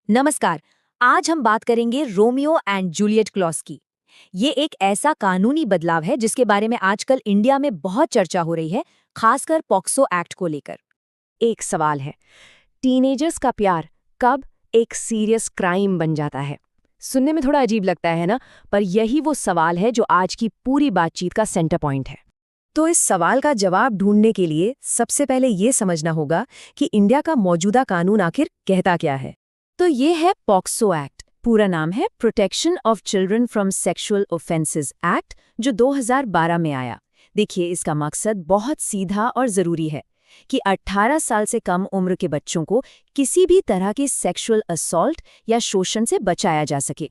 नमस्कार। आज हम बात करेंगे रोमियो एंड जूलियट क्लॉज की। ये एक ऐसा कानूनी बदलाव है जिसके बारे में आजकल इंडिया में बहुत चर्चा हो रही है, खासकर पॉक्सो एक्ट को लेकर। एक सवाल है, टीनेजर्स का प्यार कब एक सीरियस क्राइम बन जाता है? सुनने में थोड़ा अजीब लगता है ना, पर यही वो सवाल है जो आज की पूरी बातचीत का सेंटर पॉइंट है। तो इस सवाल का जवाब ढूंढने के लिए सबसे पहले ये समझना होगा कि इंडिया का मौजूदा कानून आखिर कहता क्या है। तो ये है पॉक्सो एक्ट। पूरा नाम है protection of children from sexual offences act, जो 2012 में आया। देखिए, इसका मकसद बहुत सीधा और जरूरी है कि 18 साल से कम उम्र के बच्चों को किसी भी तरह के सेक्सुअल असॉल्ट या शोषण से बचाया जा सके।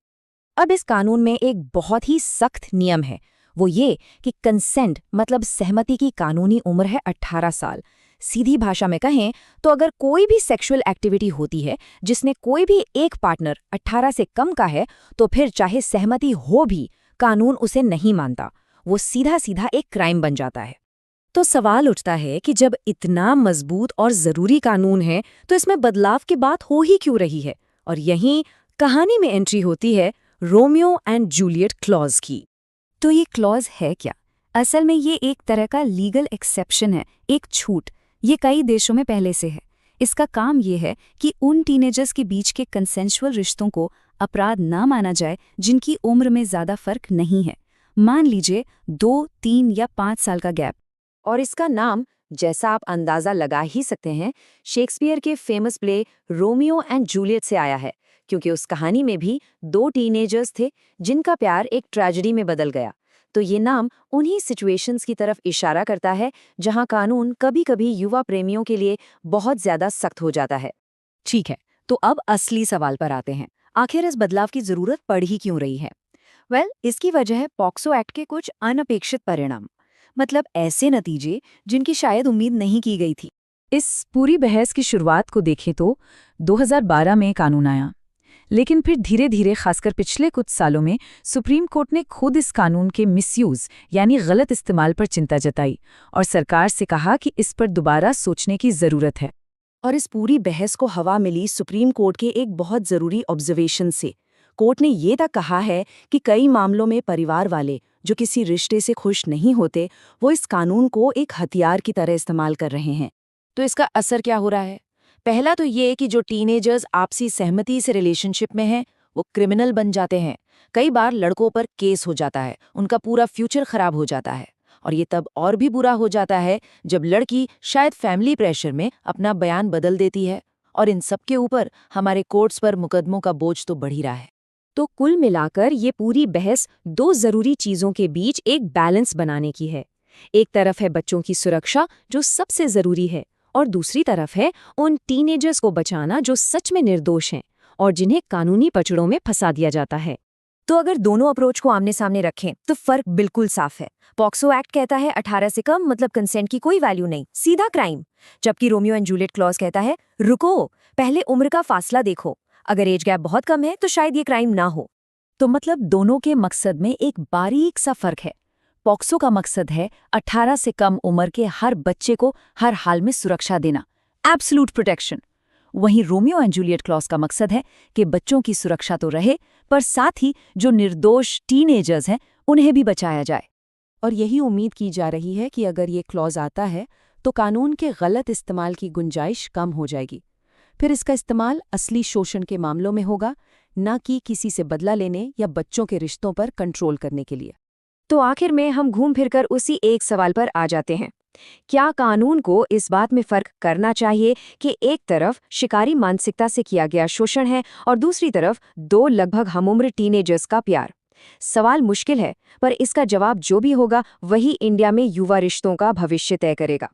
अब इस कानून में एक बहुत ही सख्त नियम है, वो ये कि कंसेंट मतलब सहमति की कानूनी उम्र है 18 साल। सीधी भाषा में कहें तो अगर कोई भी सेक्सुअल एक्टिविटी होती है जिसने कोई भी एक पार्टनर 18 से कम का है, तो फिर चाहे सहमति हो भी कानून उसे नहीं मानता, वो सीधा सीधा एक क्राइम बन जाता है। तो सवाल उठता है कि जब इतना मजबूत और जरूरी कानून है तो इसमें बदलाव की बात हो ही क्यों रही है। और यहीं कहानी में एंट्री होती है रोमियो एंड जूलियट क्लॉज की। तो ये क्लॉज है क्या? असल में ये एक तरह का लीगल एक्सेप्शन है, एक छूट। ये कई देशों में पहले से है। इसका काम ये है कि उन टीनेजर्स के बीच के कंसेंशुअल रिश्तों को अपराध ना माना जाए जिनकी उम्र में ज्यादा फर्क नहीं है। मान लीजिए 2, 3 या 5 साल का गैप। और इसका नाम, जैसा आप अंदाजा लगा ही सकते हैं, शेक्सपियर के famous play Romeo and Juliet से आया है, क्योंकि उस कहानी में भी 2 टीनेजर्स थे जिनका प्यार एक ट्रेजेडी में बदल गया। तो ये नाम उन्हीं सिचुएशंस की तरफ इशारा करता है जहां कानून कभी-कभी युवा प्रेमियों के लिए बहुत ज्यादा सख्त हो जाता है। ठीक है, तो अब असली सवाल पर आते हैं। आखिर इस बदलाव की जरूरत पड़ ही क्यों रही है? इसकी वजह है पॉक्सो एक्ट के कुछ अनपेक्षित परिणाम, मतलब ऐसे नतीजे जिनकी शायद उम्मीद नहीं की गई थी। इस पूरी बहस की शुरुआत को देखें तो 2012 में कानून आया, लेकिन फिर धीरे धीरे, खासकर पिछले कुछ सालों में, सुप्रीम कोर्ट ने खुद इस कानून के मिसयूज यानी गलत इस्तेमाल पर चिंता जताई और सरकार से कहा कि इस पर दोबारा सोचने की जरूरत है। और इस पूरी बहस को हवा मिली सुप्रीम कोर्ट के एक बहुत जरूरी ऑब्जर्वेशन से। कोर्ट ने ये तक कहा है कि कई मामलों में परिवार वाले जो किसी रिश्ते से खुश नहीं होते, वो इस कानून को एक हथियार की तरह इस्तेमाल कर रहे हैं। तो इसका असर क्या हो रहा है? पहला तो ये कि जो टीनेजर्स आपसी सहमति से रिलेशनशिप में हैं, वो क्रिमिनल बन जाते हैं। कई बार लड़कों पर केस हो जाता है, उनका पूरा फ्यूचर खराब हो जाता है। और ये तब और भी बुरा हो जाता है जब लड़की शायद फैमिली प्रेशर में अपना बयान बदल देती है। और इन सब के ऊपर हमारे कोर्ट्स पर मुकदमों का बोझ तो बढ़ ही रहा है। तो कुल मिलाकर ये पूरी बहस 2 जरूरी चीजों के बीच एक बैलेंस बनाने की है। एक तरफ है बच्चों की सुरक्षा, जो सबसे जरूरी है, और दूसरी तरफ है उन टीनेजर्स को बचाना जो सच में निर्दोष हैं और जिन्हें कानूनी पचड़ों में फंसा दिया जाता है। तो अगर दोनों अप्रोच को आमने सामने रखें तो फर्क बिल्कुल साफ है। पॉक्सो एक्ट कहता है 18 से कम मतलब कंसेंट की कोई वैल्यू नहीं, सीधा क्राइम। जबकि रोमियो एंड जूलियट क्लॉज कहता है रुको, पहले उम्र का फासला देखो, अगर एज गैप बहुत कम है तो शायद ये क्राइम ना हो। तो मतलब दोनों के मकसद में एक बारीक सा फर्क है। पॉक्सो का मकसद है 18 से कम उम्र के हर बच्चे को हर हाल में सुरक्षा देना, एब्सोल्यूट प्रोटेक्शन। वहीं रोमियो एंड जूलियट क्लॉज का मकसद है कि बच्चों की सुरक्षा तो रहे, पर साथ ही जो निर्दोष टीनेजर्स हैं उन्हें भी बचाया जाए। और यही उम्मीद की जा रही है कि अगर ये क्लॉज आता है तो कानून के गलत इस्तेमाल की गुंजाइश कम हो जाएगी। फिर इसका इस्तेमाल असली शोषण के मामलों में होगा, न कि किसी से बदला लेने या बच्चों के रिश्तों पर कंट्रोल करने के लिए। तो आखिर में हम घूम फिरकर उसी एक सवाल पर आ जाते हैं, क्या कानून को इस बात में फर्क करना चाहिए कि एक तरफ शिकारी मानसिकता से किया गया शोषण है और दूसरी तरफ 2 लगभग हमउम्र टीनेजर्स का प्यार? सवाल मुश्किल है, पर इसका जवाब जो भी होगा वही इंडिया में युवा रिश्तों का भविष्य तय करेगा।